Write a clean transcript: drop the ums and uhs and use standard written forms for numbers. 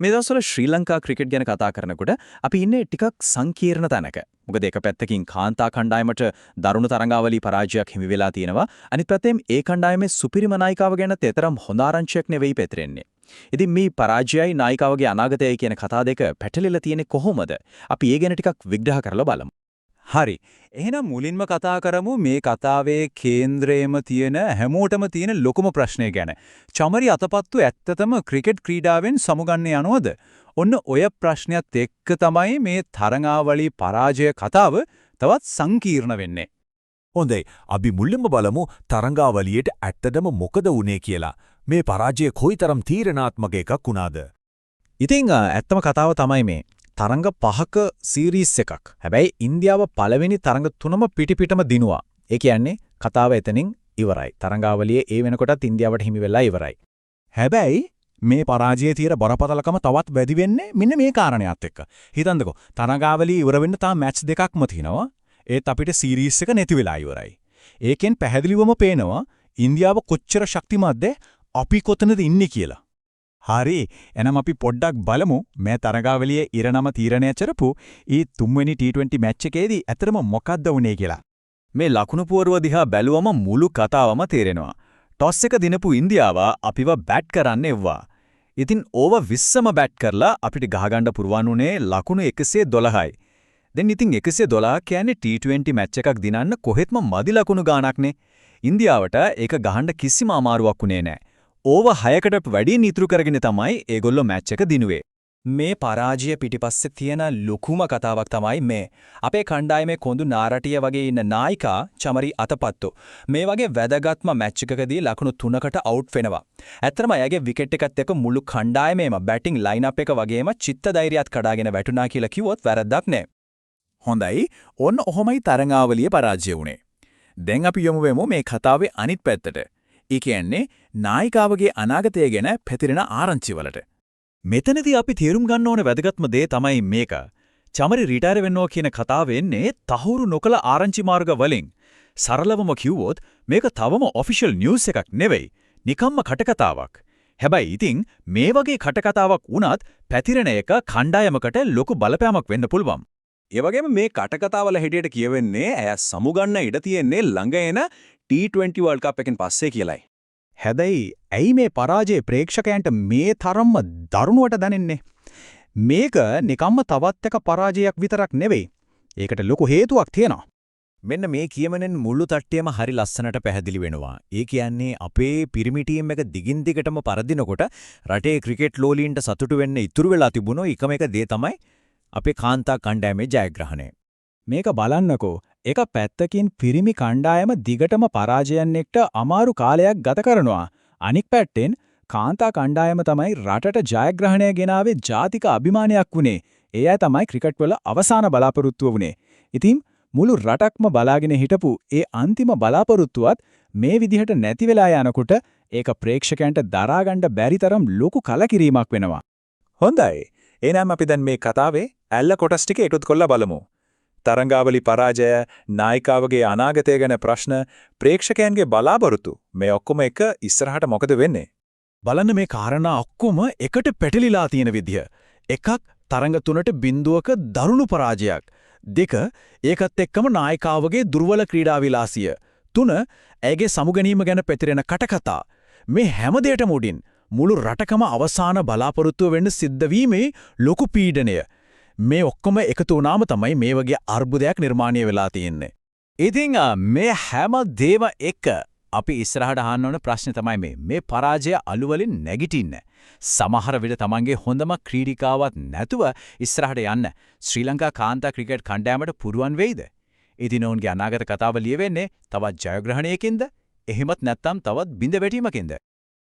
මේ දවස්වල ශ්‍රී ලංකා ක්‍රිකට් ගැන කතා කරනකොට අපි ඉන්නේ ටිකක් සංකීර්ණ තැනක. මොකද එක පැත්තකින් කාන්තා කණ්ඩායමට දරුණු තරඟාවලි පරාජයක් හිමි වෙලා තියෙනවා. අනිත් පැත්තෙන් ඒ කණ්ඩායමේ සුපිරිම නායිකාව ගැන තෙතරම් හොඳ ආරංචියක් නෙවෙයි පැතිරෙන්නේ. ඉතින් මේ පරාජයයි නායිකාවගේ අනාගතයයි කියන කතා දෙක පැටලෙලා තියෙන්නේ කොහොමද? අපි ඒ ගැන ටිකක් විග්‍රහ කරලා බලමු. හරි. එහෙනම් මුලින්ම කතා කරමු මේ කතාවේ කේන්ද්‍රයේම තියෙන හැමෝටම තියෙන ලොකුම ප්‍රශ්නය ගැන. චමරි අතපත්තු ඇත්තටම ක්‍රිකට් ක්‍රීඩාවෙන් සමුගන්නේ යනවද? ඔන්න ඔය ප්‍රශ්නයත් එක්ක තමයි මේ තරඟාවලි පරාජය කතාව තවත් සංකීර්ණ වෙන්නේ. හොඳයි. අපි මුලින්ම බලමු තරඟාවලියට ඇත්තටම මොකද වුනේ කියලා. මේ පරාජය කොයිතරම් තීරණාත්මක එකක් වුණාද? ඉතින් ඇත්තම කතාව තමයි මේ තරඟ 5ක සීරීස් එකක්. හැබැයි ඉන්දියාව පළවෙනි තරඟ 3ම පිටිපිටම දිනුවා. ඒ කියන්නේ කතාව එතනින් ඉවරයි. තරඟාවලියේ ඒ වෙනකොටත් ඉන්දියාවට හිමි වෙලා ඉවරයි. හැබැයි මේ පරාජයේ තියෙන බරපතලකම තවත් වැඩි වෙන්නේ මෙන්න මේ කාරණයක් එක්ක. හිතන්නකෝ තරඟාවලිය ඉවර වෙන්න තා මැච් දෙකක්ම තියෙනවා. ඒත් අපිට සීරීස් එක නැති වෙලා ඉවරයි. ඒකෙන් පැහැදිලිවම පේනවා ඉන්දියාව කොච්චර ශක්තිමත්ද අපි කොතනද ඉන්නේ කියලා. හරි. එනම් අපි පොඩ්ඩක් බලමු මේ තරඟාවලියේ ඉරණම තීරණය කරපු ඊ 3 වෙනි T20 මැච් එකේදී ඇත්තටම මොකක්ද වුනේ කියලා. මේ ලකුණු පුවරුව දිහා බැලුවම මුළු කතාවම තේරෙනවා. ටොස් එක දිනපු ඉන්දියාව අපිව බැට් කරන්න එව්වා. ඉතින් ඕව 20ම බැට් කරලා අපිට ගහගන්න පුරවන් උනේ ලකුණු 112යි. දැන් ඉතින් 112 කියන්නේ T20 මැච් එකක් දිනන්න කොහෙත්ම මදි ලකුණු ගාණක්නේ. ඉන්දියාවට ඒක ගහන්න කිසිම අමාරුවක් උනේ නැහැ. ඕව 6කට වැඩි නිතරු කරගෙන තමයි ඒගොල්ලෝ මැච් එක දිනුවේ. මේ පරාජය පිටිපස්සේ තියෙන ලොකුම කතාවක් තමයි මේ. අපේ කණ්ඩායමේ කොඳු නාරටිය වගේ ඉන්න නායිකා චමරි අතපත්තු. මේ වගේ වැදගත්ම මැච් එකකදී ලකුණු 3කට අවුට් වෙනවා. ඇත්තටම එයාගේ විකට් එකත් එක්ක මුළු කණ්ඩායමේම බැටිං ලයින්අප් එක වගේම චිත්ත ධෛර්යයත් කඩාගෙන වැටුණා කියලා කිව්වොත් වැරද්දක් නෑ. හොඳයි. ඔන්න ඔහොමයි තරඟාවලියේ පරාජය වුනේ. දැන් අපි යමු වෙමු මේ කතාවේ අනිත් පැත්තට. ඒ කියන්නේ නායිකාවගේ අනාගතය ගැන පැතිරෙන ආරංචිවලට. මෙතනදී අපි තේරුම් ගන්න ඕන වැදගත්ම දේ තමයි මේක. චමරි රිටයර් වෙනවා කියන කතාව එන්නේ තහවුරු නොකළ ආරංචි මාර්ග වලින්. සරලවම කිව්වොත් මේක තවම ඔෆිෂල් නිවුස් එකක් නෙවෙයි. නිකම්ම කටකතාවක්. හැබැයි ඉතින් මේ වගේ කටකතාවක් වුණත් පැතිරෙන එක කණ්ඩායමකට ලොකු බලපෑමක් වෙන්න පුළුවන්. ඒ වගේම මේ කටකතාවල හැටියට කියවෙන්නේ ඇය සමුගන්න ඉඩ තියෙන්නේ ළඟ එන T20 World Cup එකෙන් පස්සේ කියලයි. හැබැයි ඇයි මේ පරාජය ප්‍රේක්ෂකයන්ට මේ තරම්ම දරුණුවට දැනෙන්නේ? මේක නිකම්ම තවත් එක පරාජයක් විතරක් නෙවෙයි. ඒකට ලොකු හේතුවක් තියෙනවා. මෙන්න මේ කියමනෙන් මුළු තට්ටියම හරි ලස්සනට පැහැදිලි වෙනවා. ඒ කියන්නේ අපේ පිරිමි ටීම් එක දිගින් දිගටම පරදිනකොට රටේ ක්‍රිකට් ලෝලීන්ට සතුටු වෙන්න ඉතුරු වෙලා තිබුණෝ එකම එක දේ තමයි අපේ කාන්තා කණ්ඩායමේ ජයග්‍රහණය. මේක බලන්නකෝ. එක පැත්තකින් පිරිමි කණ්ඩායම දිගටම පරාජයන් එක්ක අමාරු කාලයක් ගත කරනවා. අනික් පැත්තෙන් කාන්තා කණ්ඩායම තමයි රටට ජයග්‍රහණය ගෙනාවේ ජාතික අභිමානයක් වුණේ. ඒ අය තමයි ක්‍රිකට් වල අවසාන බලාපොරොත්තුව වුණේ. ඉතින් මුළු රටක්ම බලාගෙන හිටපු ඒ අන්තිම බලාපොරොත්තුවත් මේ විදිහට නැති වෙලා යනකොට ඒක ප්‍රේක්ෂකයන්ට දරාගන්න බැරි තරම් ලොකු කලකිරීමක් වෙනවා. හොඳයි. එහෙනම් අපි දැන් මේ කතාවේ ඇල්ල කොටස් ටික එකතු කරලා බලමු. තරඟාවලි පරාජය, නායිකාවගේ අනාගතය ගැන ප්‍රශ්න, ප්‍රේක්ෂකයන්ගේ බලාපොරොත්තු මේ ඔක්කොම එක ඉස්සරහට මොකද වෙන්නේ? බලන්න මේ කාරණා ඔක්කොම එකට පැටලිලා තියෙන විදිය. එකක් තරඟ 3ට බිඳුවක දරුණු පරාජයක්. 2 ඒකත් එක්කම නායිකාවගේ දුර්වල ක්‍රීඩා විලාසිය. 3 ඇයගේ සමුගැනීම ගැන පැතිරෙන කටකතා. මේ හැම දෙයකම උඩින් මුළු රටකම අවසාන බලාපොරොත්තුව වෙන්න සිද්ධ වීමේ ලොකු පීඩනය. මේ ඔක්කොම එකතු වුණාම තමයි මේ වගේ අර්බුදයක් නිර්මාණය වෙලා තියෙන්නේ. ඉතින් මේ හැම දේම එක අපි ඉස්සරහට අහන්න ඕන ප්‍රශ්නේ තමයි මේ පරාජය අලුවලින් නැගිටින්න. සමහර විට තමන්ගේ හොඳම ක්‍රීඩිකාවක් නැතුව ඉස්සරහට යන්න ශ්‍රී ලංකා කාන්තා ක්‍රිකට් කණ්ඩායමට පුරුවන් වෙයිද? ඉතින් ඔවුන්ගේ අනාගත කතාව ලියවෙන්නේ තවත් ජයග්‍රහණයකින්ද? එහෙමත් නැත්නම් තවත් බිඳ වැටීමකින්ද?